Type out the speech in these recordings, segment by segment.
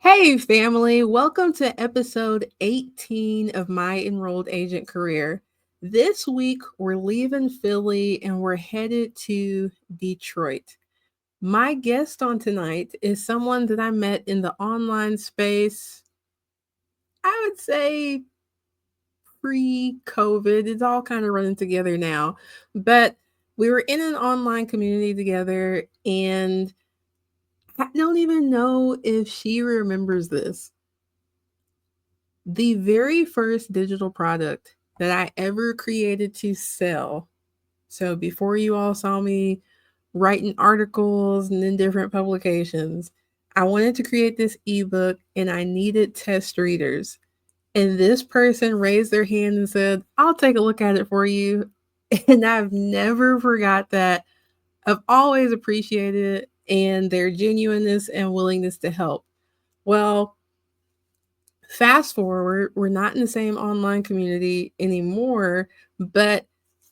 Hey, family, welcome to episode 18 of my enrolled agent career. This week, we're leaving Philly and we're headed to Detroit. My guest on tonight is someone that I met in the online space, I would say pre COVID. It's all kind of running together now. But we were in an online community together, and I don't even know if she remembers this. The very first digital product that I ever created to sell. So before you all saw me writing articles and in different publications, I wanted to create this ebook and I needed test readers. And this person raised their hand and said, "I'll take a look at it for you." And I've never forgot that. I've always appreciated it and their genuineness and willingness to help. Well, fast forward, we're not in the same online community anymore, but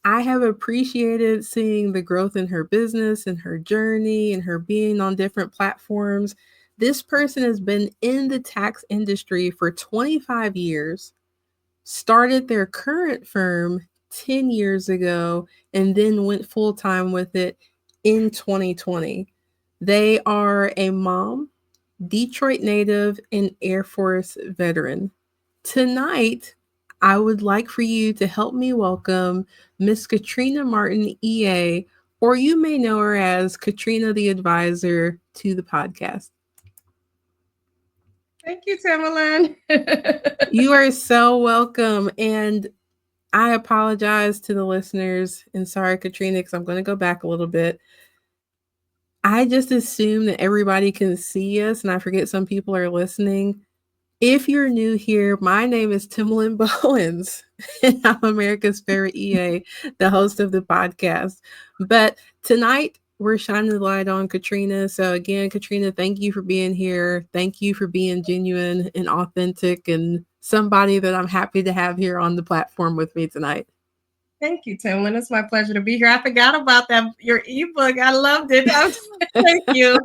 I have appreciated seeing the growth in her business and her journey and her being on different platforms. This person has been in the tax industry for 25 years, started their current firm 10 years ago, and then went full time with it in 2020. They are a mom, Detroit native, and Air Force veteran. Tonight, I would like for you to help me welcome Miss Katrina Martin, EA, or you may know her as Katrina the Advisor, to the podcast. Thank you, Timalyn. You are so welcome. And I apologize to the listeners. And sorry, Katrina, because I'm going to go back a little bit. I just assume that everybody can see us, and I forget some people are listening. If you're new here, my name is Timalyn Bowens, and I'm America's favorite EA, the host of the podcast. But tonight, we're shining the light on Katrina. So, again, Katrina, thank you for being here. Thank you for being genuine and authentic and somebody that I'm happy to have here on the platform with me tonight. Thank you, Timalyn. It's my pleasure to be here. I forgot about your ebook. I loved it. Thank you.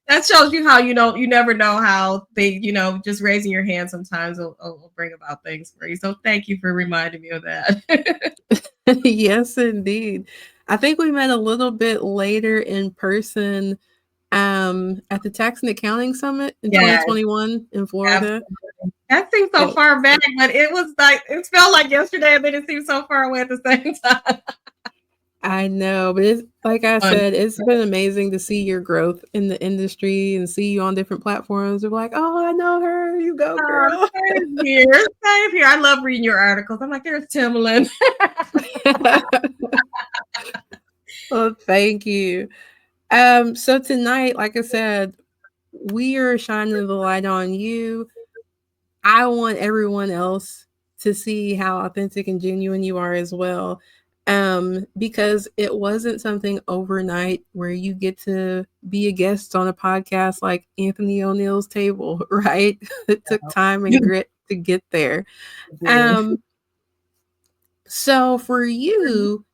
That shows you how you never know how they just raising your hand sometimes will bring about things for you. So thank you for reminding me of that. Yes, indeed. I think we met a little bit later in person at the Tax and Accounting Summit in Yes, 2021 in Florida. absolutely. That seems so Yeah, far back, but it felt like yesterday, and then it seems so far away at the same time. I know, but it's like I Fun. said, it's been amazing to see your growth in the industry and see you on different platforms. They're like, "Oh, I know her. You go, Oh, girl." same here. Same here. I love reading your articles. I'm like, there's Timalyn. Well, thank you. So tonight, like I said, we are shining the light on you. I want everyone else to see how authentic and genuine you are as well. Because it wasn't something overnight where you get to be a guest on a podcast like Anthony O'Neill's Table, right? It took time and grit to get there. Um, so for you,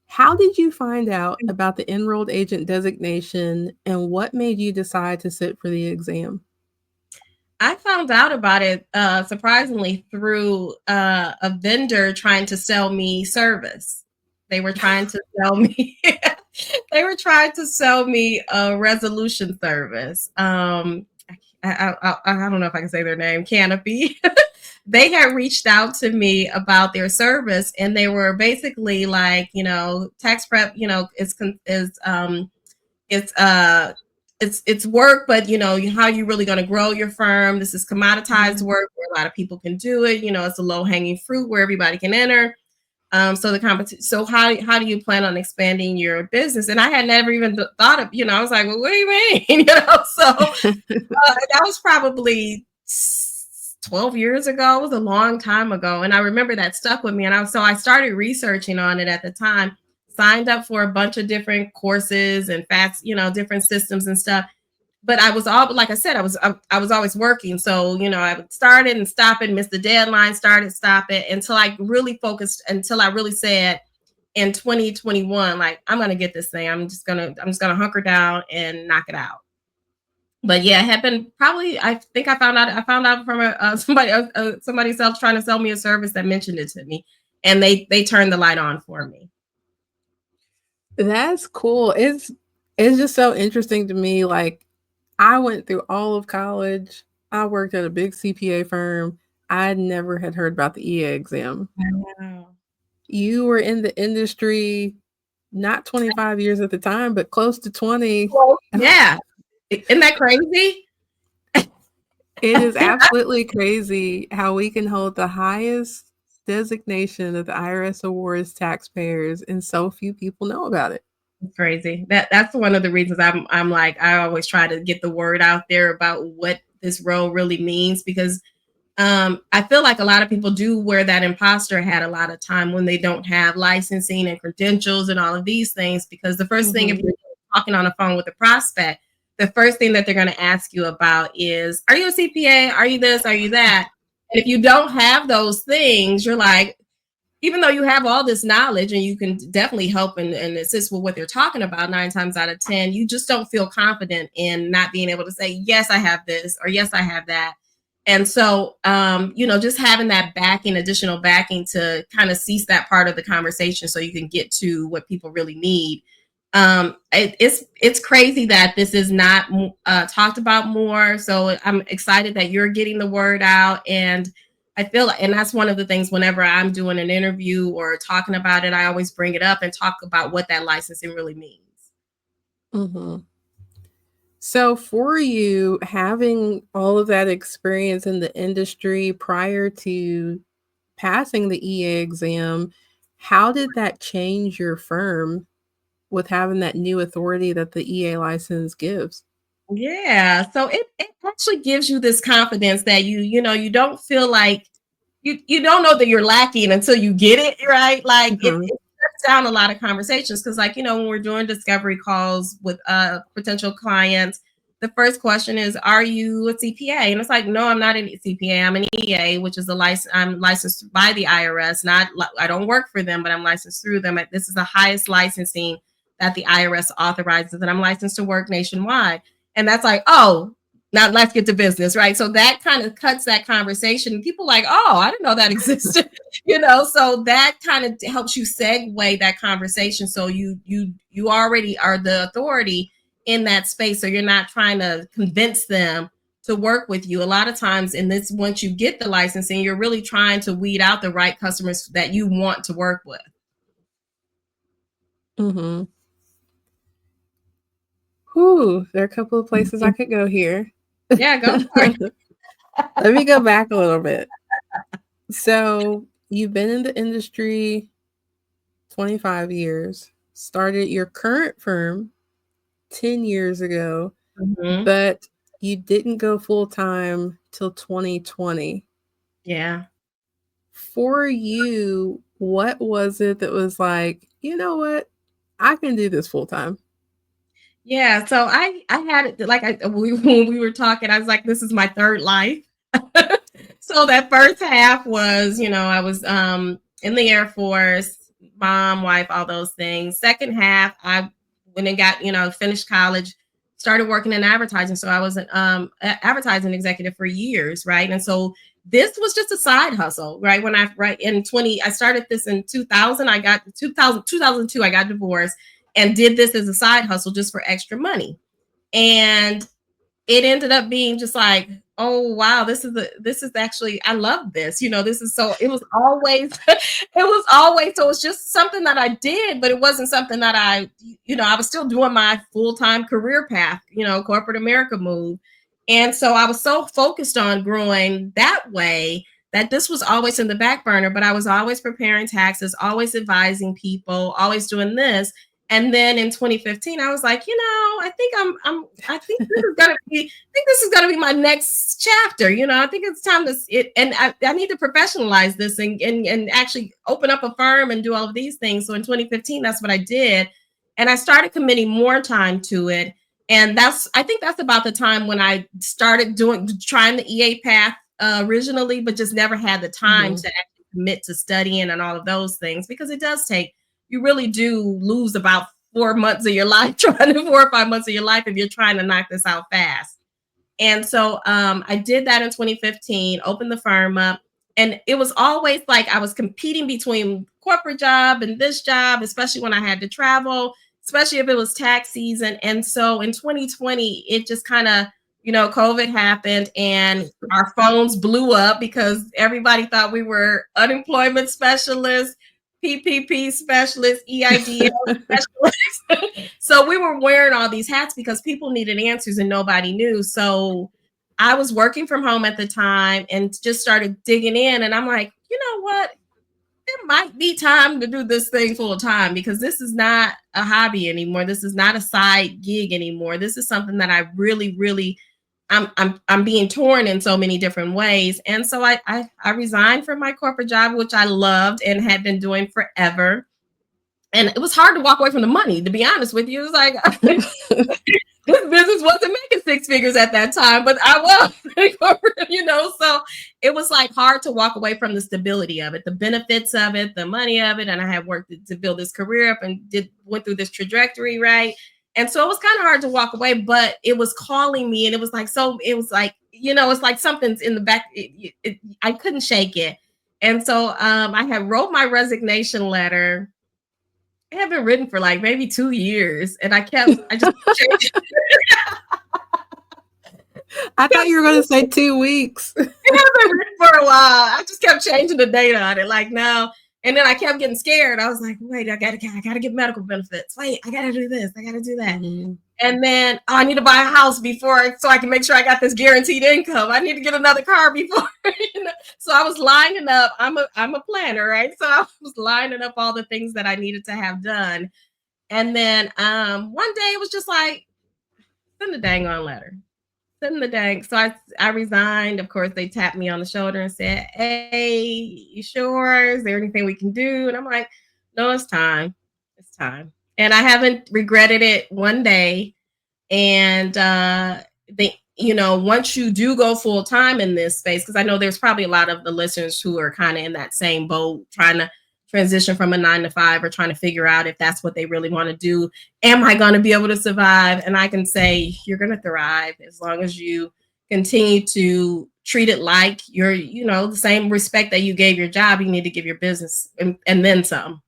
how did you find out about the enrolled agent designation and what made you decide to sit for the exam? I found out about it surprisingly through a vendor trying to sell me service. They were trying to sell me. They were trying to sell me a resolution service. I don't know if I can say their name. Canopy. They had reached out to me about their service, and they were basically like, tax prep. It's work, but how you really going to grow your firm. This is commoditized work where a lot of people can do it. It's a low hanging fruit where everybody can enter. So the competition. So how do you plan on expanding your business? And I had never even thought of. I was like, well, what do you mean? So that was probably 12 years ago. It was a long time ago, and I remember that stuck with me. And I started researching on it at the time. Signed up for a bunch of different courses and different systems and stuff. But I was all, like I said, I was always working. So, I would start it and stop it, miss the deadline, start it, stop it, until I really focused, until I really said in 2021, like, I'm going to get this thing. I'm just going to hunker down and knock it out. But yeah, it had been probably, I think I found out from somebody else trying to sell me a service that mentioned it to me, and they turned the light on for me. That's cool. It's just so interesting to me. Like, I went through all of college. I worked at a big CPA firm. I never had heard about the EA exam. Wow. You were in the industry not 25 years at the time, but close to 20. Well, yeah. Isn't that crazy? It is absolutely crazy how we can hold the highest designation that the IRS awards taxpayers, and so few people know about it. It's crazy. That's one of the reasons I'm like, I always try to get the word out there about what this role really means, because I feel like a lot of people do wear that imposter hat a lot of time when they don't have licensing and credentials and all of these things, because the first thing, if you're talking on the phone with a prospect, the first thing that they're going to ask you about is, are you a CPA? Are you this? Are you that? And if you don't have those things, you're like, even though you have all this knowledge and you can definitely help and assist with what they're talking about, 9 times out of 10, you just don't feel confident in not being able to say, yes, I have this, or yes, I have that. And so, just having that backing, additional backing to kind of cease that part of the conversation so you can get to what people really need. It's crazy that this is not talked about more. So I'm excited that you're getting the word out. And I feel, and that's one of the things whenever I'm doing an interview or talking about it, I always bring it up and talk about what that licensing really means. Mm-hmm. So, for you, having all of that experience in the industry prior to passing the EA exam, how did that change your firm with having that new authority that the EA license gives? Yeah. So it actually gives you this confidence that you don't feel like you don't know that you're lacking until you get it, right? Like Mhm. it cuts down a lot of conversations, because like, when we're doing discovery calls with potential clients, the first question is, are you a CPA? And it's like, no, I'm not a CPA. I'm an EA, which is I'm licensed by the IRS. I don't work for them, but I'm licensed through them. This is the highest licensing that the IRS authorizes, and I'm licensed to work nationwide. And that's like, oh, now let's get to business, right? So that kind of cuts that conversation. People like, oh, I didn't know that existed, So that kind of helps you segue that conversation. So you already are the authority in that space. So you're not trying to convince them to work with you. A lot of times in this, once you get the licensing, you're really trying to weed out the right customers that you want to work with. Mhm. Whew, there are a couple of places I could go here. Yeah, go for it. Let me go back a little bit. So, you've been in the industry 25 years, started your current firm 10 years ago, Mm-hmm. but you didn't go full time till 2020. Yeah. For you, what was it that was like, you know what? I can do this full time? Yeah, so I had it like when we were talking, I was like, this is my third life. So that first half was, I was in the Air Force, mom, wife, all those things. Second half, I went and got, finished college, started working in advertising. So I was an advertising executive for years, right? And so this was just a side hustle, right? I started this in 2000, 2002, I got divorced and did this as a side hustle just for extra money. And it ended up being just like, oh wow, this is actually, I love this. This is so, it was always so it's just something that I did, but it wasn't something that I was still doing my full-time career path, corporate America move. And so I was so focused on growing that way that this was always in the back burner, but I was always preparing taxes, always advising people, always doing this. And then in 2015, I was like, I think I think this is gonna be my next chapter. I think it's time and I need to professionalize this and actually open up a firm and do all of these things. So in 2015, that's what I did. And I started committing more time to it. And I think that's about the time when I started trying the EA path originally, but just never had the time to actually commit to studying and all of those things, because it does take, you really do lose about 4 months of your life 4 or 5 months of your life if you're trying to knock this out fast. And so I did that in 2015, opened the firm up. And it was always like I was competing between corporate job and this job, especially when I had to travel, especially if it was tax season. And so in 2020, it just kind of, COVID happened and our phones blew up because everybody thought we were unemployment specialists, PPP specialists, EIDL specialists. So we were wearing all these hats because people needed answers and nobody knew. So I was working from home at the time and just started digging in. And I'm like, you know what? It might be time to do this thing full time because this is not a hobby anymore. This is not a side gig anymore. This is something that I really, really, I'm being torn in so many different ways. And so I resigned from my corporate job, which I loved and had been doing forever. And it was hard to walk away from the money, to be honest with you. It was like, this business wasn't making six figures at that time, but I was, so it was like hard to walk away from the stability of it, the benefits of it, the money of it. And I had worked to build this career up and went through this trajectory, right? And so it was kind of hard to walk away, but it was calling me. And it was like, it's like something's in the back. I couldn't shake it. And so I had wrote my resignation letter. It had been written for like maybe 2 years, and I just changed. I thought you were going to say 2 weeks. It had been written for a while. I just kept changing the date on it, like no. And then I kept getting scared. I was like, wait, I gotta get medical benefits. Wait, I gotta do this. I gotta do that. Mm-hmm. And then I need to buy a house so I can make sure I got this guaranteed income. I need to get another car before. So I was lining up. I'm a planner, right? So I was lining up all the things that I needed to have done. And then one day it was just like, send the dang on letter. Send the dang. So I resigned. Of course, they tapped me on the shoulder and said, hey, you sure? Is there anything we can do? And I'm like, no, it's time. It's time. And I haven't regretted it one day. And once you do go full time in this space, because I know there's probably a lot of the listeners who are kind of in that same boat, trying to transition from a 9 to 5 or trying to figure out if that's what they really want to do. Am I going to be able to survive? And I can say you're going to thrive as long as you continue to treat it like you're, the same respect that you gave your job, you need to give your business and then some.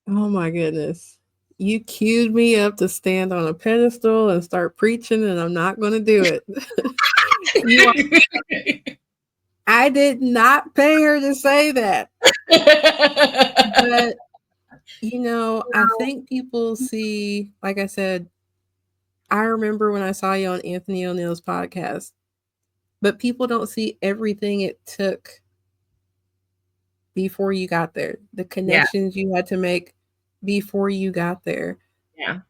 Oh my goodness. You queued me up to stand on a pedestal and start preaching, and I'm not going to do it. I did not pay her to say that. But, I think people see, like I said, I remember when I saw you on Anthony O'Neill's podcast, but people don't see everything it took before you got there, the connections you had to make before you got there. Yeah.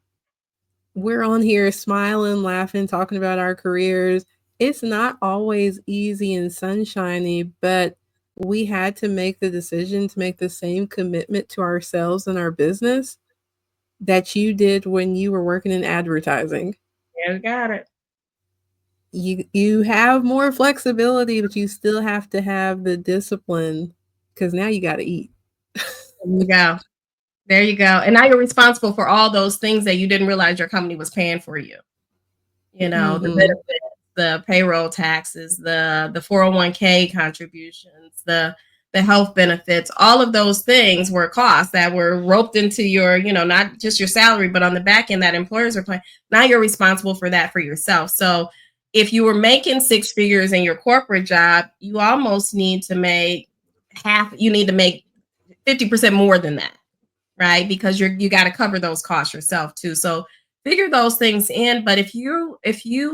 We're on here smiling, laughing, talking about our careers. It's not always easy and sunshiny, but we had to make the decision to make the same commitment to ourselves and our business that you did when you were working in advertising. Yeah, got it. You have more flexibility, but you still have to have the discipline because now you got to eat. There you go. And now you're responsible for all those things that you didn't realize your company was paying for you. The benefits, the payroll taxes, the 401k contributions, the health benefits, all of those things were costs that were roped into your, not just your salary, but on the back end that employers are paying. Now you're responsible for that for yourself. So if you were making 6 figures in your corporate job, you almost need to make 50% more than that, right? Because you got to cover those costs yourself too. So figure those things in. But if you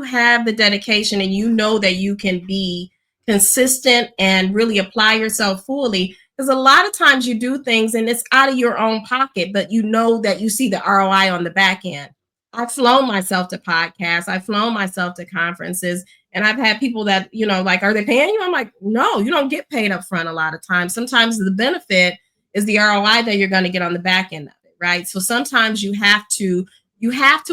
have the dedication and you know that you can be consistent and really apply yourself fully, because a lot of times you do things and it's out of your own pocket, but you know that you see the ROI on the back end. I've flown myself to podcasts. I've flown myself to conferences, and I've had people that, like, are they paying you? I'm like, no, you don't get paid up front a lot of times. Sometimes the benefit is the ROI that you're going to get on the back end of it, right? So sometimes you have to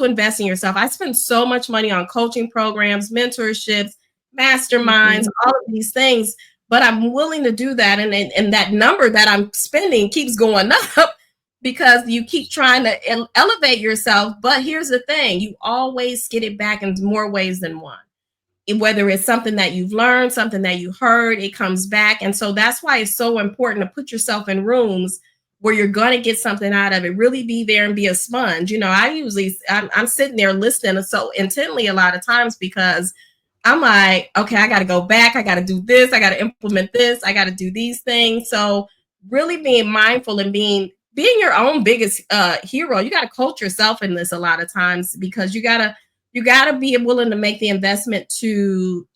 invest in yourself. I spend so much money on coaching programs, mentorships, masterminds, all of these things, but I'm willing to do that. And that number that I'm spending keeps going up because you keep trying to elevate yourself. But here's the thing, you always get it back in more ways than one. whether it's something that you've learned, something that you heard, it comes back. And so that's why it's so important to put yourself in rooms where you're going to get something out of it. Really be there and be a sponge. I'm sitting there listening so intently a lot of times because I'm like, okay, I got to go back. I got to do this. I got to implement this. I got to do these things. So really being mindful and being your own biggest hero. You got to coach yourself in this a lot of times because you got to be willing to make the investment to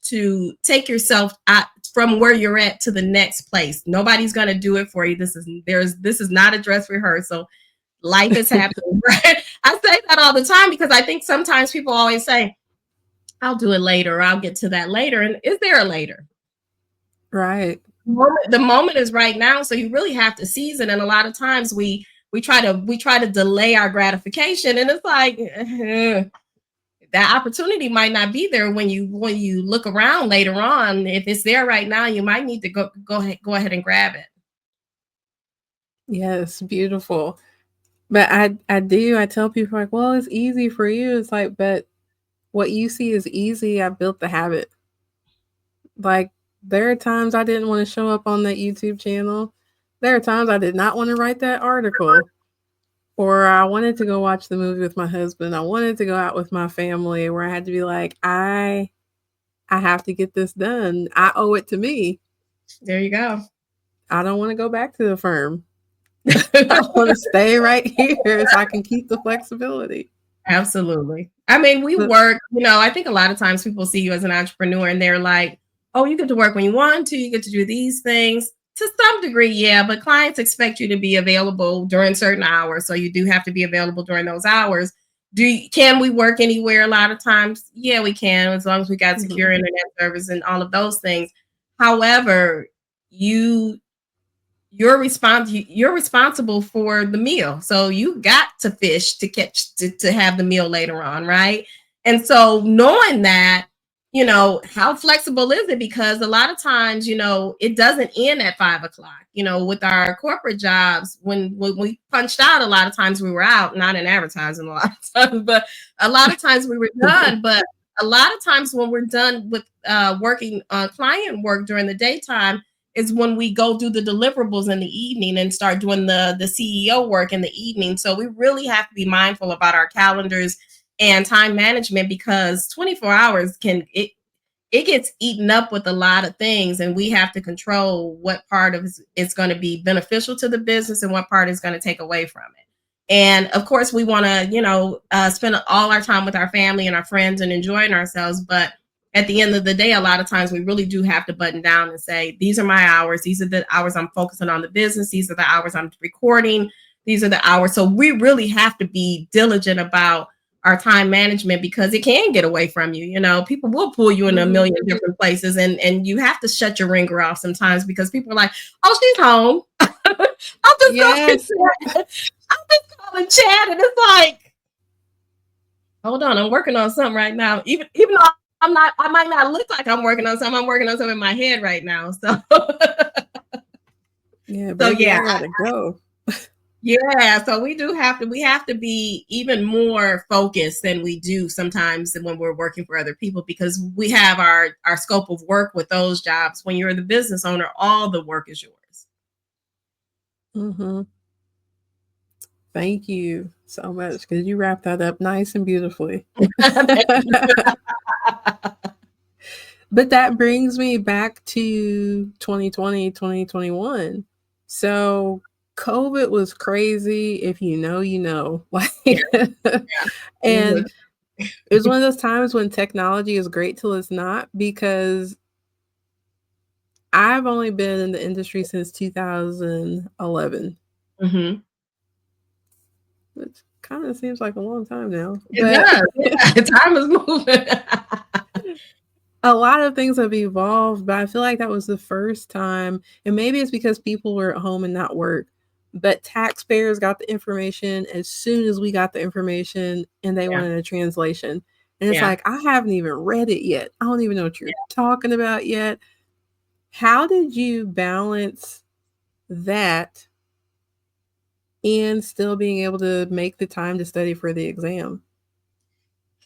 take yourself out from where you're at to the next place. Nobody's going to do it for you. This is not a dress rehearsal. Life is happening, right? I say that all the time because I think sometimes people always say, I'll do it later, or I'll get to that later. And is there a later? Right. The moment is right now. So you really have to seize it. And a lot of times we try to delay our gratification. And it's like, that opportunity might not be there when you look around later on. If it's there right now, you might need to go ahead and grab it. Yes, beautiful. But I tell people like, well, it's easy for you. It's like, but what you see is easy. I built the habit. Like, there are times I didn't want to show up on that YouTube channel. There are times I did not want to write that article. Or I wanted to go watch the movie with my husband. I wanted to go out with my family where I had to be like, I have to get this done. I owe it to me. There you go. I don't want to go back to the firm. I want to stay right here so I can keep the flexibility. Absolutely. I mean, we work, I think a lot of times people see you as an entrepreneur and they're like, oh, you get to work when you want to, you get to do these things. To some degree, yeah, but clients expect you to be available during certain hours. So you do have to be available during those hours. Can we work anywhere a lot of times? Yeah, we can, as long as we got secure internet service and all of those things. However, you're responsible for the meal. So you got to fish to catch to have the meal later on, right? And so knowing that, how flexible is it? Because a lot of times, it doesn't end at 5 o'clock. With our corporate jobs, when we punched out, a lot of times we were out, not in advertising a lot of times, but a lot of times we were done. But a lot of times when we're done with working on client work during the daytime is when we go do the deliverables in the evening and start doing the CEO work in the evening. So we really have to be mindful about our calendars and time management because 24 hours it gets eaten up with a lot of things, and we have to control what part of it's going to be beneficial to the business and what part is going to take away from it. And of course, we want to, spend all our time with our family and our friends and enjoying ourselves. But at the end of the day, a lot of times we really do have to button down and say, these are my hours. These are the hours I'm focusing on the business. These are the hours I'm recording. These are the hours. So we really have to be diligent about our time management because it can get away from you. People will pull you in a million different places and you have to shut your ringer off sometimes because people are like, oh, she's home. I'll just calling chat. And it's like, hold on, I'm working on something right now. Even though I might not look like I'm working on something. I'm working on something in my head right now. So yeah, baby, I gotta go. Yeah, so we have to be even more focused than we do sometimes when we're working for other people because we have our scope of work with those jobs. When you're the business owner, all the work is yours. Thank you so much because you wrapped that up nice and beautifully. But that brings me back to 2020, 2021. So COVID was crazy. If you know, you know. And it was one of those times when technology is great till it's not because I've only been in the industry since 2011. Which kind of seems like a long time now. It does. Yeah, time is moving. A lot of things have evolved, but I feel like that was the first time, and maybe it's because people were at home and not work, but taxpayers got the information as soon as we got the information and they wanted a translation. And it's like, I haven't even read it yet. I don't even know what you're talking about yet. How did you balance that and still being able to make the time to study for the exam?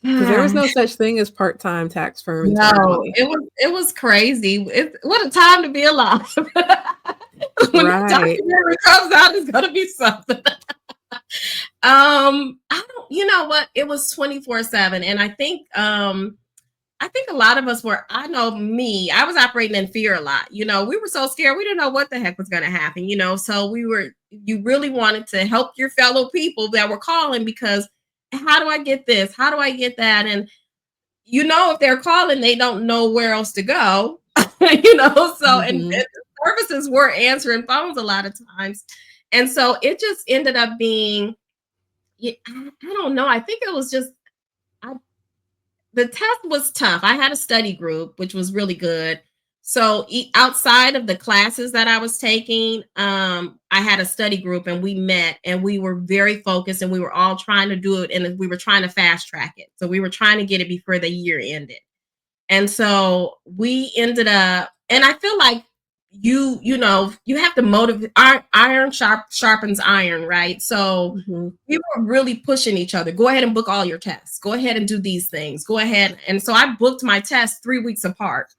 Because there was no such thing as part-time tax firm in No, 2020. it was crazy. What a time to be alive. When that Right. documentary comes out, it's gonna be something. I don't, you know what? It was 24/7. And I think a lot of us were, I know me, I was operating in fear a lot. You know, we were so scared, we didn't know what the heck was gonna happen, you know. So you really wanted to help your fellow people that were calling because how do I get this? How do I get that? And you know, if they're calling, they don't know where else to go, you know. So, Mhm. and services were answering phones a lot of times. And so it just ended up being, I don't know. I think it was just, I, the test was tough. I had a study group, which was really good. So outside of the classes that I was taking, I had a study group and we met and we were very focused and we were all trying to do it and we were trying to fast track it. So we were trying to get it before the year ended. And so we ended up, and I feel like you know, you have to motivate. Iron sharpens iron, right? So Mhm. we were really pushing each other. Go ahead and book all your tests. Go ahead and do these things. Go ahead. And so I booked my tests 3 weeks apart.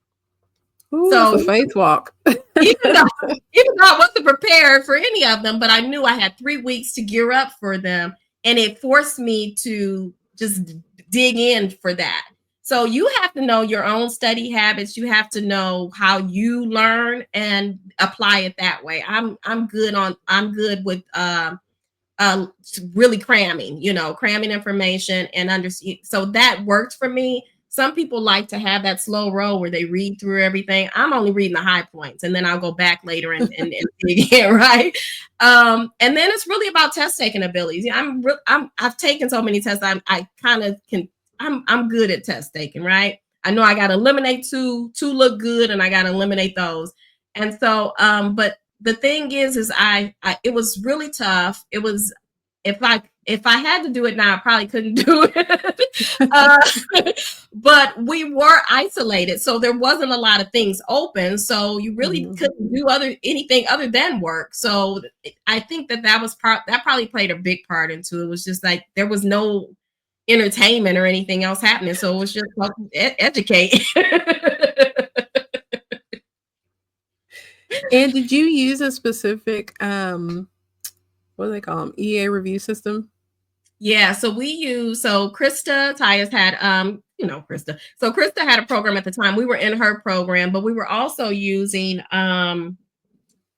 Ooh, that's So a faith walk. even though even though I wasn't prepared for any of them, but I knew I had 3 weeks to gear up for them, and it forced me to just dig in for that. So you have to know your own study habits. You have to know how you learn and apply it that way. I'm good with really cramming, you know, cramming information and understand. So that worked for me. Some people like to have that slow roll where they read through everything. I'm only reading the high points and then I'll go back later and dig in, right? And then it's really about test taking abilities. Yeah, I've taken so many tests. I kind of can. I'm good at test taking, right? I know I got to eliminate two look good, and I got to eliminate those. And so, but the thing is I it was really tough. It was if I had to do it now, I probably couldn't do it. uh, but we were isolated, so there wasn't a lot of things open. So you really Mhm. couldn't do anything other than work. So I think that probably played a big part into it. It was just like there was no entertainment or anything else happening, so it was just educate. And did you use a specific, what do they call them, EA review system? Yeah, so Krista Tyus had you know Krista. So Krista had a program at the time. We were in her program, but we were also using what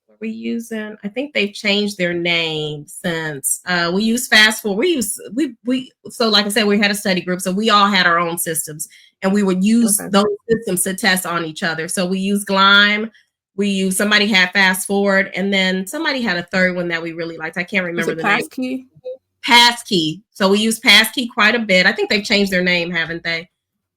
were we using? I think they've changed their name since we use Fast Forward. We so like I said, we had a study group, so we all had our own systems and we would use Okay. those systems to test on each other. So we used Glime, somebody had Fast Forward, and then somebody had a third one that we really liked. I can't Was remember it the name. Passkey? Passkey. So we use Passkey quite a bit. I think they've changed their name, haven't they?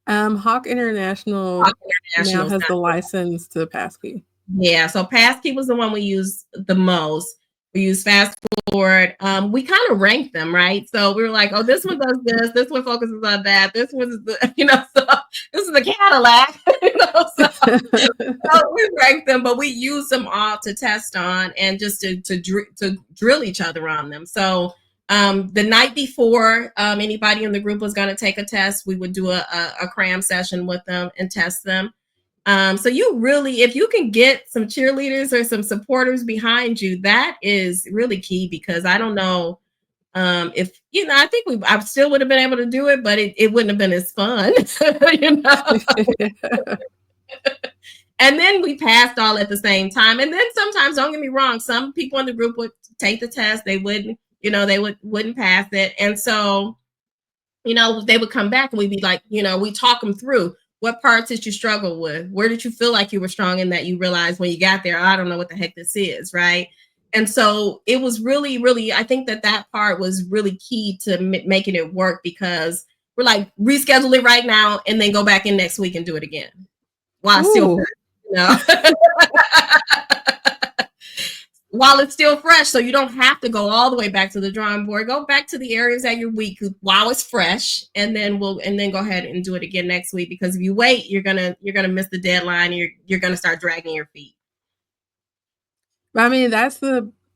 Hawk International Hawk now International's has not. the license to Passkey. Yeah. So Passkey was the one we used the most. We use Fast Forward. We kind of ranked them, right? So we were like, oh, this one does this. This one focuses on that. This one is the, you know, so this is the Cadillac, you know. So we ranked them, but we use them all to test on and just to drill each other on them. So the night before anybody in the group was going to take a test, we would do a cram session with them and test them. So you really, if you can get some cheerleaders or some supporters behind you, that is really key because I don't know if you know, I think I still would have been able to do it, but it wouldn't have been as fun, you know. And then we passed all at the same time. And then sometimes, don't get me wrong, some people in the group would take the test, they wouldn't, you know, wouldn't pass it. And so, you know, they would come back and we'd be like, you know, we talk them through what parts did you struggle with? Where did you feel like you were strong and that you realized when you got there, I don't know what the heck this is, right? And so it was really, really, I think that part was really key to making it work because we're like, reschedule it right now and then go back in next week and do it again while it's still Ooh. fresh, you know? While it's still fresh, so you don't have to go all the way back to the drawing board. Go back to the areas that you're weak while it's fresh, and then go ahead and do it again next week. Because if you wait, you're gonna miss the deadline. You're gonna start dragging your feet. I mean, that's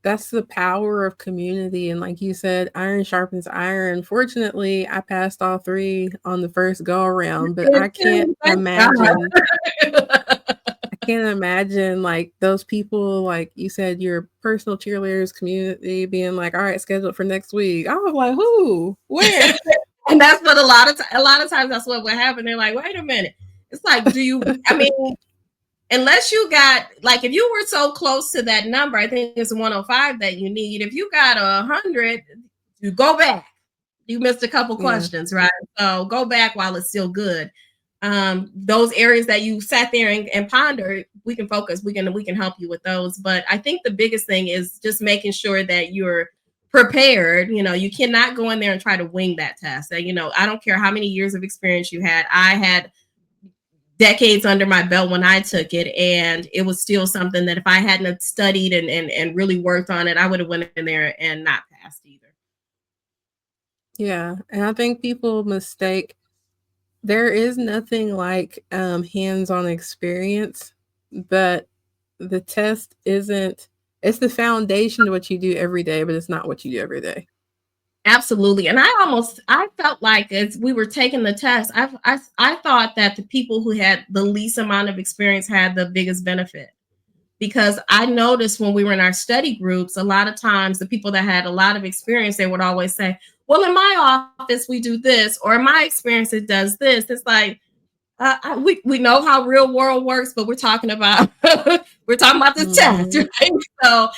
that's the power of community. And like you said, iron sharpens iron. Fortunately, I passed all three on the first go around, but I can't Thank imagine. God. I can't imagine like those people, like you said, your personal cheerleaders community being like, all right, scheduled for next week. I was like, who? Where? And that's what a lot of times that's what would happen. They're like, wait a minute. It's like, I mean, unless you got, like, if you were so close to that number, I think it's 105 that you need. If you got 100, you go back. You missed a couple questions, right? So go back while it's still good. Those areas that you sat there and ponder, we can focus. We can help you with those. But I think the biggest thing is just making sure that you're prepared. You cannot go in there and try to wing that test. I don't care how many years of experience you had. I had decades under my belt when I took it, and it was still something that if I hadn't studied and really worked on it, I would have went in there and not passed either. Yeah, and I think people mistake. There is nothing like hands-on experience, but the test isn't. It's the foundation to what you do every day, but it's not what you do every day. Absolutely. And I felt like as we were taking the test, I thought that the people who had the least amount of experience had the biggest benefit, because I noticed when we were in our study groups, a lot of times the people that had a lot of experience, they would always say, well, in my office, we do this, or in my experience, it does this. It's like, we know how real world works, but we're talking about this test, right? So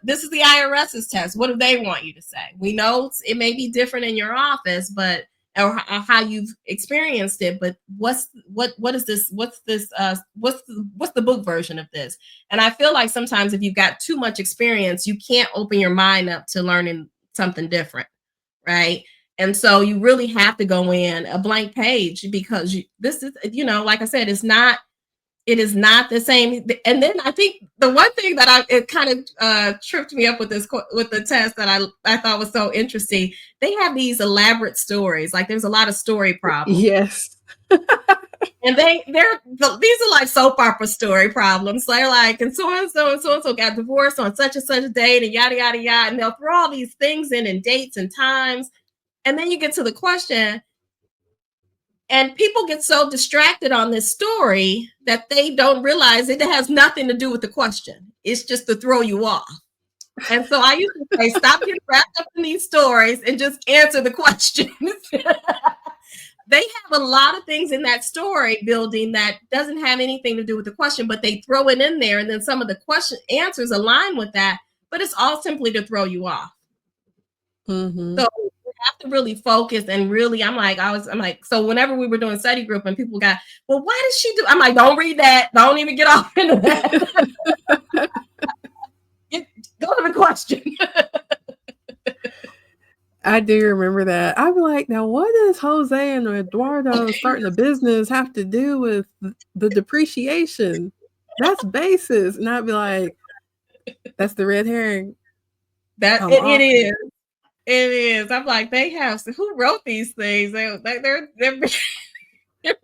this is the IRS's test. What do they want you to say? We know it may be different in your office, but or how you've experienced it, but what is this? What's the book version of this? And I feel like sometimes if you've got too much experience, you can't open your mind up to learning something different, right? And so you really have to go in a blank page, because this is, like I said, it is not the same. And then I think the one thing that it kind of tripped me up with the test that I thought was so interesting. They have these elaborate stories. Like there's a lot of story problems. Yes. And these are like soap opera story problems. They're like, and so and so got divorced on such and such a date, and yada yada yada. And they'll throw all these things in and dates and times. And then you get to the question, and people get so distracted on this story that they don't realize it has nothing to do with the question. It's just to throw you off. And so I used to say, stop getting wrapped up in these stories and just answer the questions. They have a lot of things in that story building that doesn't have anything to do with the question, but they throw it in there. And then some of the question answers align with that, but it's all simply to throw you off. Mm-hmm. So you have to really focus and really, I'm like, so whenever we were doing study group and people got, well, why does she do? I'm like, don't read that. Don't even get off into that. Go to the question. I do remember that. I'd be like, now what does Jose and Eduardo starting a business have to do with the depreciation? That's basis. And I'd be like, that's the red herring. It is. It is. I'm like, they have, who wrote these things? They're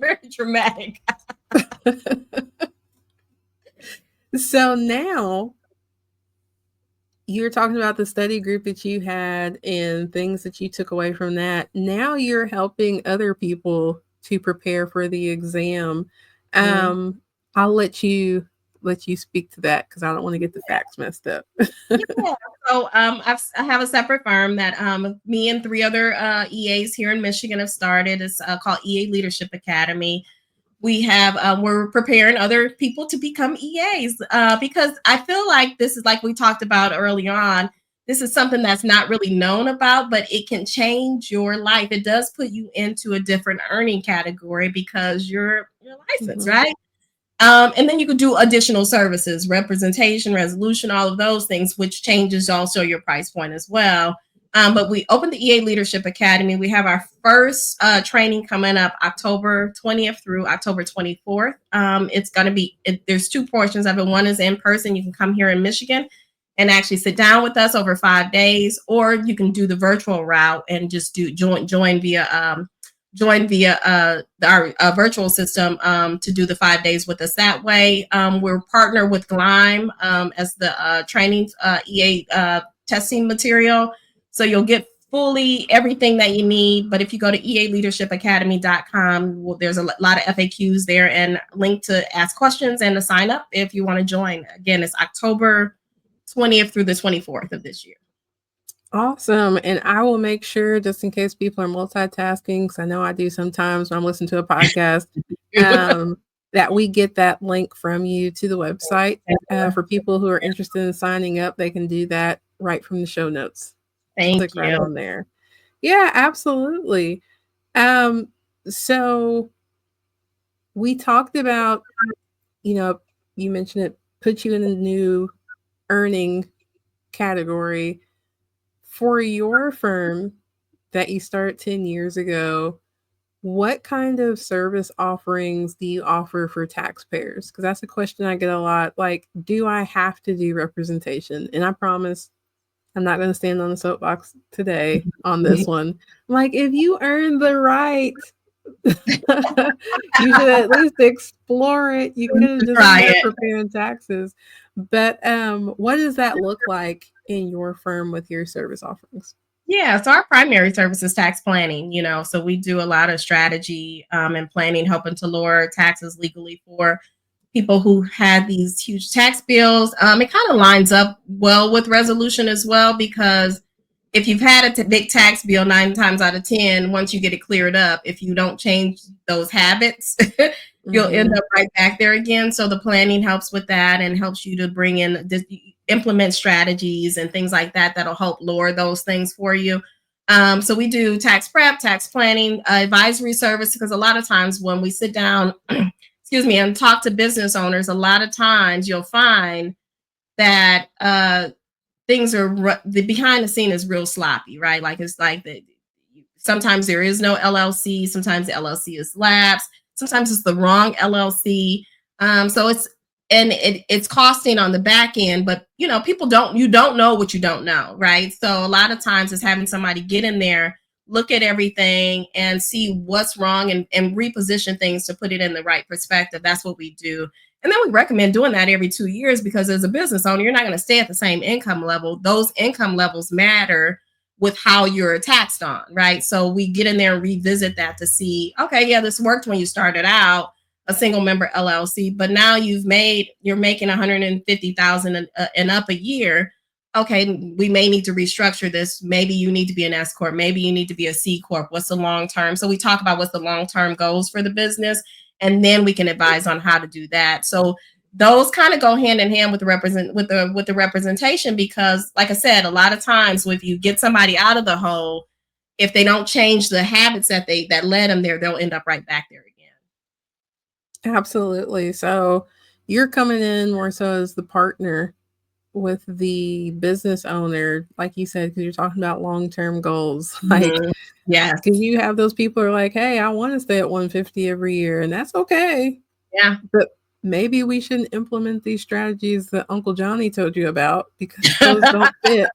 very dramatic. So now you're talking about the study group that you had and things that you took away from that. Now you're helping other people to prepare for the exam. I'll let you speak to that because I don't want to get the facts messed up. Yeah. So I have a separate firm that me and 3 other EAs here in Michigan have started. It's called EA Leadership Academy. We're preparing other people to become EAs because I feel like this is, like we talked about early on, this is something that's not really known about, but it can change your life. It does put you into a different earning category because you're licensed, right? And then you could do additional services, representation, resolution, all of those things, which changes also your price point as well. But we opened the EA Leadership Academy. We have our first training coming up October 20th through October 24th. It's going to be, there's 2 portions of it. One is in person. You can come here in Michigan and actually sit down with us over 5 days, or you can do the virtual route and just join via join via our virtual system to do the 5 days with us that way. We're partnered with Glime as the training EA testing material. So you'll get fully everything that you need. But if you go to ealeadershipacademy.com, well, there's a lot of FAQs there and link to ask questions and to sign up if you want to join. Again, it's October 20th through the 24th of this year. Awesome. And I will make sure, just in case people are multitasking, because I know I do sometimes when I'm listening to a podcast, that we get that link from you to the website. For people who are interested in signing up, they can do that right from the show notes. Thank you. Right on there. Yeah, absolutely. So we talked about, you mentioned it puts you in a new earning category. For your firm that you started 10 years ago, what kind of service offerings do you offer for taxpayers? Because that's a question I get a lot. Like, do I have to do representation? And I promise I'm not going to stand on the soapbox today on this one. Like, if you earn the right, you should at least explore it. You could have just been preparing taxes. But what does that look like in your firm with your service offerings? Yeah, so our primary service is tax planning, so we do a lot of strategy and planning, helping to lower taxes legally for people who had these huge tax bills. It kind of lines up well with resolution as well, because if you've had a big tax bill 9 times out of 10, once you get it cleared up, if you don't change those habits, you'll end up right back there again. So the planning helps with that and helps you to bring in, implement strategies and things like that that'll help lower those things for you. So we do tax prep, tax planning, advisory service, because a lot of times when we sit down, and talk to business owners, a lot of times you'll find that things are, the behind the scene is real sloppy, right? Like it's like sometimes there is no LLC, sometimes the LLC is lapsed, sometimes it's the wrong LLC. So it's costing on the back end, but you don't know what you don't know, right? So a lot of times it's having somebody get in there, look at everything and see what's wrong and reposition things to put it in the right perspective. That's what we do. And then we recommend doing that every 2 years, because as a business owner, you're not going to stay at the same income level. Those income levels matter with how you're taxed on, right? So we get in there and revisit that to see, okay, yeah, this worked when you started out, a single member LLC, but now you're making $150,000 and up a year. Okay, we may need to restructure this. Maybe you need to be an S corp. Maybe you need to be a C corp. What's the long term? So we talk about what's the long term goals for the business, and then we can advise on how to do that. So those kind of go hand in hand with the representation, because, like I said, a lot of times if you get somebody out of the hole, if they don't change the habits that led them there, they'll end up right back there again. Absolutely. So you're coming in more so as the partner with the business owner, like you said, because you're talking about long-term goals. Like, yes, because you have those people who are like, hey, I want to stay at 150 every year, and that's okay. Yeah. But maybe we shouldn't implement these strategies that Uncle Johnny told you about, because those don't fit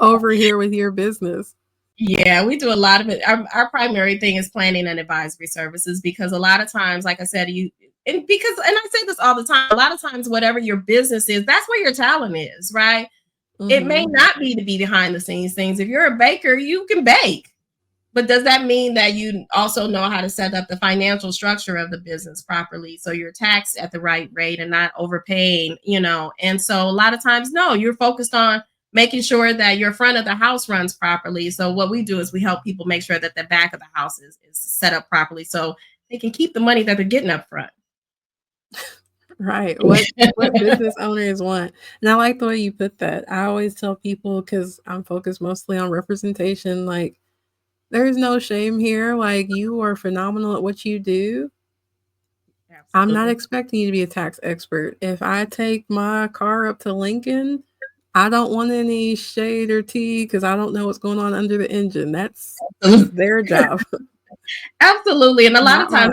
over here with your business. Yeah, we do a lot of it. Our primary thing is planning and advisory services, because a lot of times, like I said, and I say this all the time, a lot of times, whatever your business is, that's where your talent is, right? It may not be to be behind the scenes things. If you're a baker, you can bake. But does that mean that you also know how to set up the financial structure of the business properly, so you're taxed at the right rate and not overpaying, And so a lot of times, no, you're focused on making sure that your front of the house runs properly. So what we do is we help people make sure that the back of the house is set up properly, so they can keep the money that they're getting up front. Right. What business owners want. And I like the way you put that. I always tell people, because I'm focused mostly on representation, like, there's no shame here. Like, you are phenomenal at what you do. Absolutely. I'm not expecting you to be a tax expert. If I take my car up to Lincoln, I don't want any shade or tea, because I don't know what's going on under the engine. That's their job. Absolutely. And a lot of times,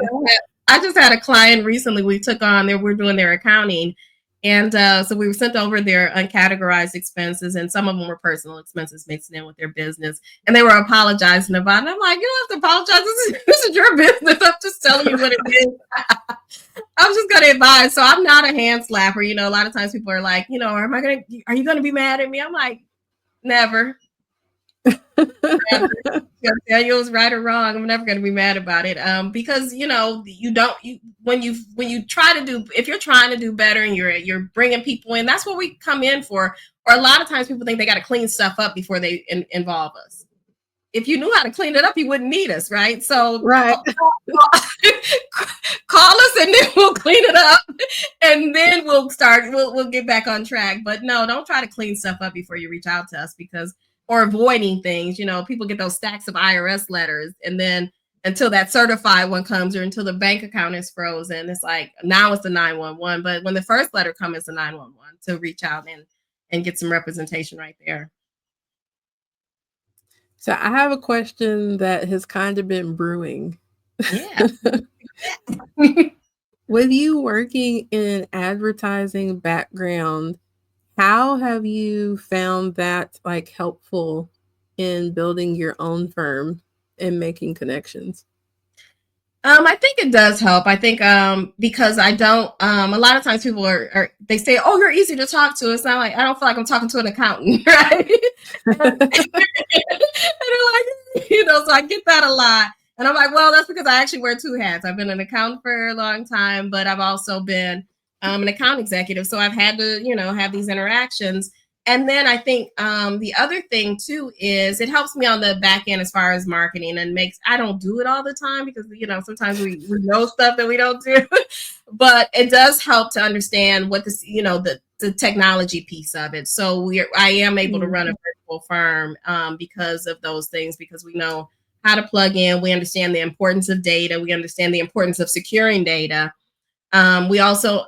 I just had a client recently we took on there. We're doing their accounting, And so we were sent over their uncategorized expenses, and some of them were personal expenses mixed in with their business. And they were apologizing about it. I'm like, you don't have to apologize. This is your business. I'm just telling you what it is. I'm just going to advise. So I'm not a hand slapper. You know, a lot of times people are like, you know, are you going to be mad at me? I'm like, never. Tell you it was right or wrong. I'm never going to be mad about it. Because you know when you try to do, if you're trying to do better and you're bringing people in, that's what we come in for. Or a lot of times people think they got to clean stuff up before they involve us. If you knew how to clean it up, you wouldn't need us, right? So Right. call us and then we'll clean it up, and then we'll get back on track. But no, don't try to clean stuff up before you reach out to us, because or avoiding things. You know, people get those stacks of IRS letters, and then until that certified one comes or until the bank account is frozen, it's like now it's the 911. But when the first letter comes, it's the 911 to reach out and get some representation right there. So I have a question that has kind of been brewing. Yeah. With you working in an advertising background, how have you found that like helpful in building your own firm and making connections? I think it does help. I think because I don't a lot of times people are they say, oh, you're easy to talk to. It's not like I don't feel like I'm talking to an accountant, right? And they're like, you know, so I get that a lot. And I'm like, well, that's because I actually wear two hats. I've been an accountant for a long time, but I've also been an account executive. So I've had to, you know, have these interactions. And then I think the other thing too is it helps me on the back end as far as marketing, and I don't do it all the time because, you know, sometimes we know stuff that we don't do, but it does help to understand what this, you know, the technology piece of it. So I am able to run a virtual firm because of those things, because we know how to plug in. We understand the importance of data. We understand the importance of securing data. I also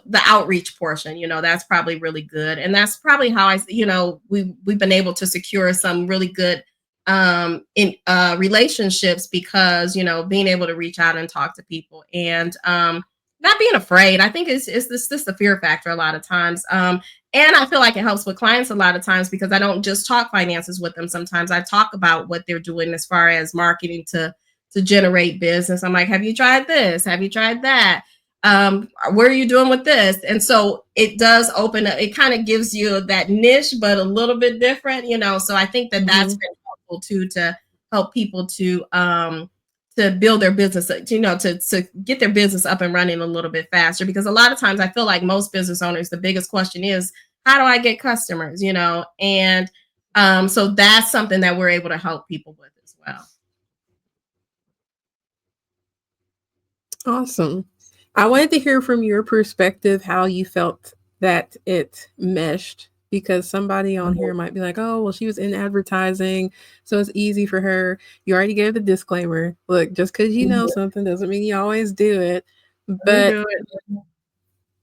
the outreach portion, you know, that's probably really good. And that's probably how you know, we've been able to secure some really good in relationships, because, you know, being able to reach out and talk to people and not being afraid. I think it's this the fear factor a lot of times. And I feel like it helps with clients a lot of times, because I don't just talk finances with them. Sometimes I talk about what they're doing as far as marketing to generate business. I'm like, have you tried this? Have you tried that? What are you doing with this? And so it does open up, it kind of gives you that niche, but a little bit different, you know. So I think that that's been helpful too, to help people to build their business, you know, to get their business up and running a little bit faster. Because a lot of times I feel like most business owners, the biggest question is, how do I get customers, you know? And so that's something that we're able to help people with as well. Awesome. I wanted to hear from your perspective how you felt that it meshed, because somebody on here might be like, oh, well, she was in advertising, so it's easy for her. You already gave the disclaimer. Look, just because you know something doesn't mean you always do it. But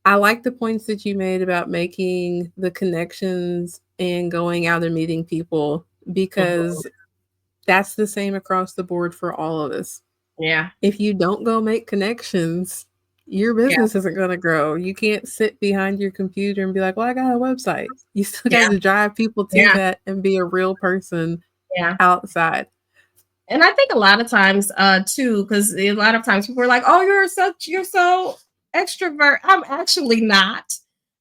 I like the points that you made about making the connections and going out and meeting people, because that's the same across the board for all of us. Yeah. If you don't go make connections, your business isn't going to grow. You can't sit behind your computer and be like, well, I got a website. You still got to drive people to that and be a real person outside. And I think a lot of times too, because a lot of times people are like, oh, you're so extrovert. I'm actually not.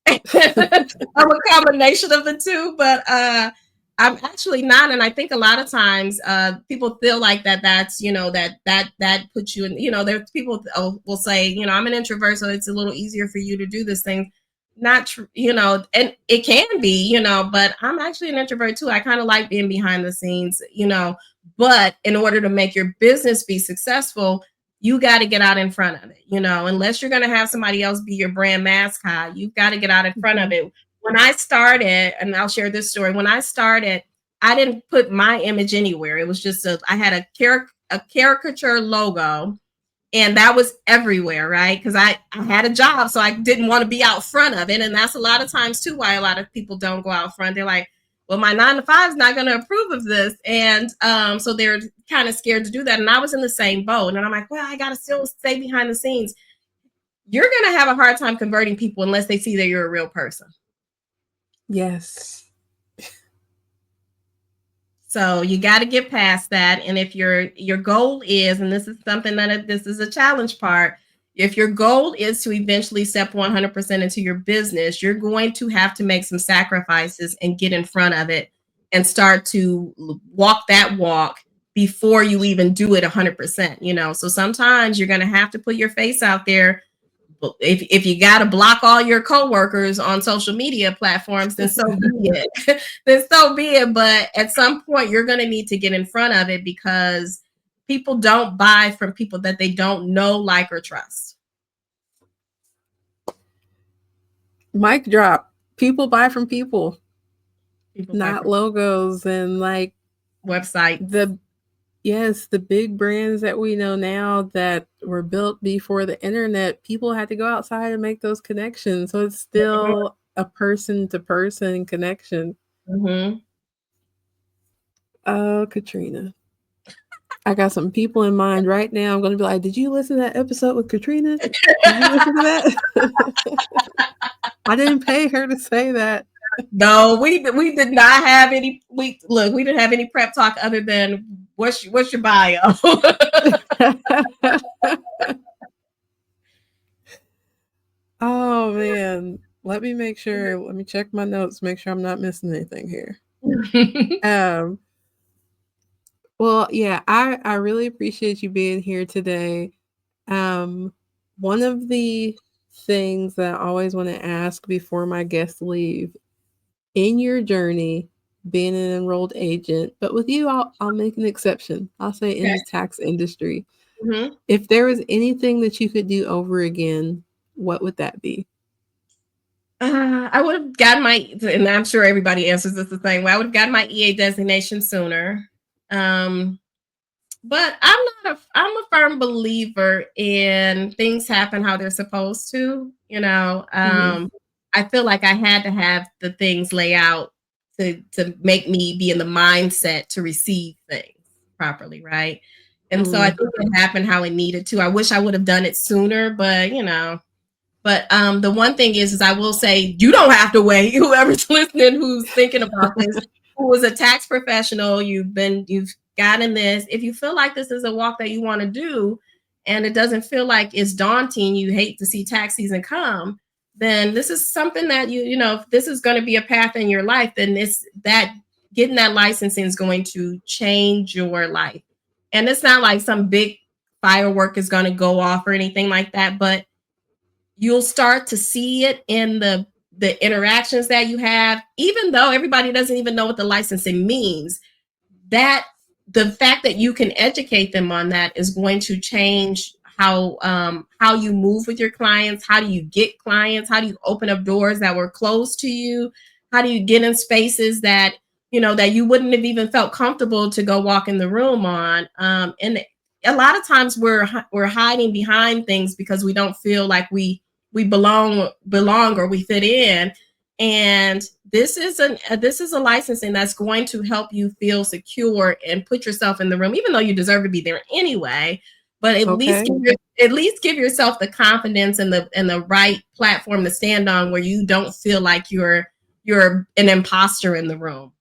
I'm a combination of the two, but I'm actually not. And I think a lot of times people feel like that's, you know, that puts you in, you know, there's people will say, you know, I'm an introvert, so it's a little easier for you to do this thing. Not true, you know, and it can be, you know, but I'm actually an introvert too. I kind of like being behind the scenes, you know, but in order to make your business be successful, you got to get out in front of it, you know, unless you're going to have somebody else be your brand mascot. You've got to get out in front of it. When I started, and I'll share this story, when I started, I didn't put my image anywhere. It was just I had a caricature logo, and that was everywhere, right? Because I had a job, so I didn't want to be out front of it. And that's a lot of times too why a lot of people don't go out front. They're like, well, my 9 to 5 is not going to approve of this. And so they're kind of scared to do that. And I was in the same boat. And I'm like, well, I got to still stay behind the scenes. you're going to have a hard time converting people unless they see that you're a real person. Yes. So you got to get past that. And if your goal is, and this is something that this is a challenge part, if your goal is to eventually step 100% into your business, you're going to have to make some sacrifices and get in front of it and start to walk that walk before you even do it 100%, you know? So sometimes you're going to have to put your face out there. If you got to block all your coworkers on social media platforms, then so be it. Then so be it. But at some point, you're going to need to get in front of it because people don't buy from people that they don't know, like, or trust. Mic drop. People buy from people, not logos and like websites. The big brands that we know now that were built before the internet, people had to go outside and make those connections. So it's still a person-to-person connection. Mm-hmm. Oh, Katrina. I got some people in mind right now. I'm going to be like, did you listen to that episode with Katrina? Did you listen to that? I didn't pay her to say that. No, we did not have any. We didn't have any prep talk other than what's your bio. Oh man, let me make sure. Let me check my notes. Make sure I'm not missing anything here. Well, yeah, I really appreciate you being here today. One of the things that I always want to ask before my guests leave, in your journey being an enrolled agent, but with you, I'll make an exception. I'll say in the tax industry. Mm-hmm. If there was anything that you could do over again, what would that be? I would have gotten my, and I'm sure everybody answers this the same way. I would have gotten my EA designation sooner. But I'm a firm believer in things happen how they're supposed to, you know. I feel like I had to have the things lay out to make me be in the mindset to receive things properly, right? And so I think it happened how it needed to. I wish I would have done it sooner, but you know. But the one thing is I will say you don't have to wait. Whoever's listening, who's thinking about this, who is a tax professional, you've gotten this. If you feel like this is a walk that you want to do, and it doesn't feel like it's daunting, you hate to see tax season come, then this is something that you know, if this is going to be a path in your life, then getting that licensing is going to change your life. And it's not like some big firework is going to go off or anything like that, but you'll start to see it in the interactions that you have, even though everybody doesn't even know what the licensing means. That the fact that you can educate them on that is going to change how you move with your clients. How do you get clients? How do you open up doors that were closed to you? How do you get in spaces that you know that you wouldn't have even felt comfortable to go walk in the room on? And a lot of times we're hiding behind things because we don't feel like we belong or we fit in. And this is a licensing that's going to help you feel secure and put yourself in the room, even though you deserve to be there anyway. But at least give yourself the confidence and the right platform to stand on, where you don't feel like you're an imposter in the room.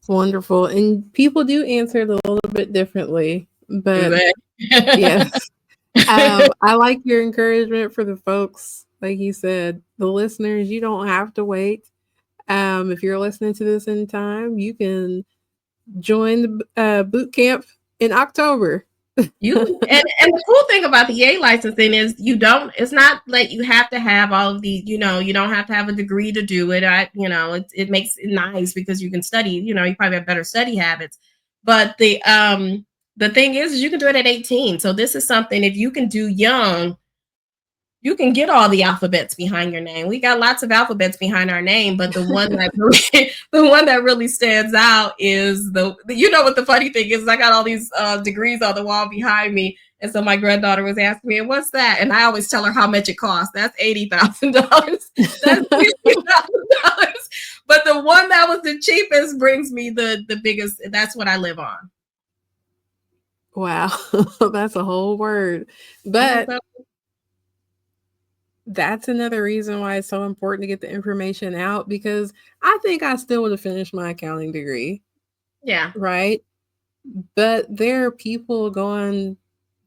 Wonderful. And people do answer it a little bit differently, but yes. I like your encouragement for the folks, like you said, the listeners. You don't have to wait. If you're listening to this in time, you can join the boot camp in October. And the cool thing about the EA licensing is it's not like you have to have all of the, you don't have to have a degree to do it. It makes it nice because you can study, you probably have better study habits. But the thing is you can do it at 18. So this is something, if you can do young, you can get all the alphabets behind your name. We got lots of alphabets behind our name, but the one that really stands out is what the funny thing is, I got all these degrees on the wall behind me. And so my granddaughter was asking me, what's that? And I always tell her how much it costs. That's $80,000. That's $50,000. But the one that was the cheapest brings me the biggest. That's what I live on. Wow, that's a whole word. But that's another reason why it's so important to get the information out, because I think I still would have finished my accounting degree. Yeah. Right? But there are people going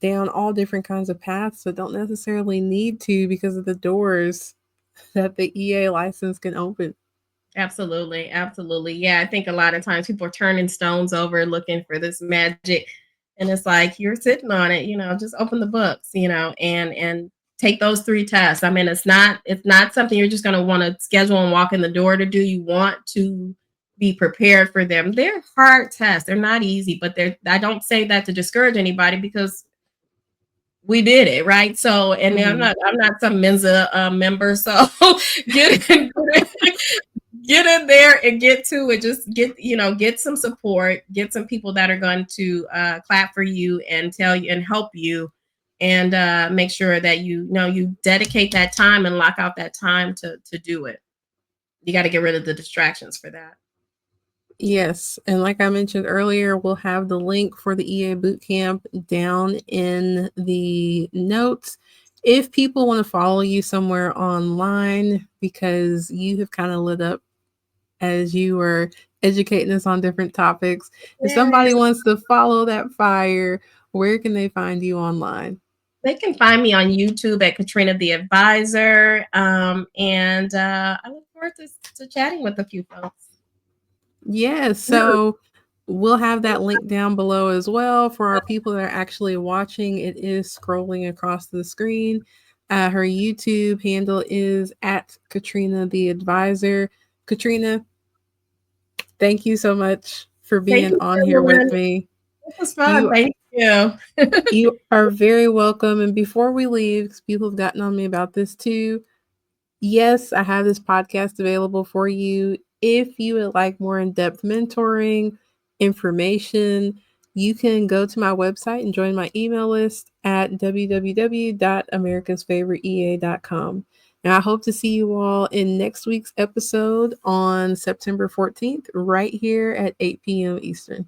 down all different kinds of paths that don't necessarily need to because of the doors that the EA license can open. Absolutely. Absolutely. Yeah. I think a lot of times people are turning stones over looking for this magic. And it's like you're sitting on it, just open the books, and take those 3 tests. I mean, it's not something you're just gonna want to schedule and walk in the door to do. You want to be prepared for them. They're hard tests. They're not easy, but I don't say that to discourage anybody because we did it, right? So, and Mm-hmm. I'm not some Mensa member, so get in, get in there and get to it. Just get some support, get some people that are going to clap for you and tell you and help you, and make sure that you dedicate that time and lock out that time to do it. You got to get rid of the distractions for that. Yes, and like I mentioned earlier, we'll have the link for the EA Bootcamp down in the notes. If people want to follow you somewhere online because you have kind of lit up as you were educating us on different topics, if somebody Yes. wants to follow that fire, where can they find you online? They can find me on YouTube at Katrina the Advisor, and I look forward to chatting with a few folks. Yeah, so we'll have that link down below as well for our people that are actually watching. It is scrolling across the screen. Her YouTube handle is at Katrina the Advisor. Katrina, thank you so much for Thank being you, on here with everyone. me. This was fun. You Thank you. you are very welcome. And before we leave, because people have gotten on me about this too, yes, I have this podcast available for you. If you would like more in depth mentoring, information, you can go to my website and join my email list at www.americasfavoriteea.com. And I hope to see you all in next week's episode on September 14th, right here at 8 p.m. Eastern.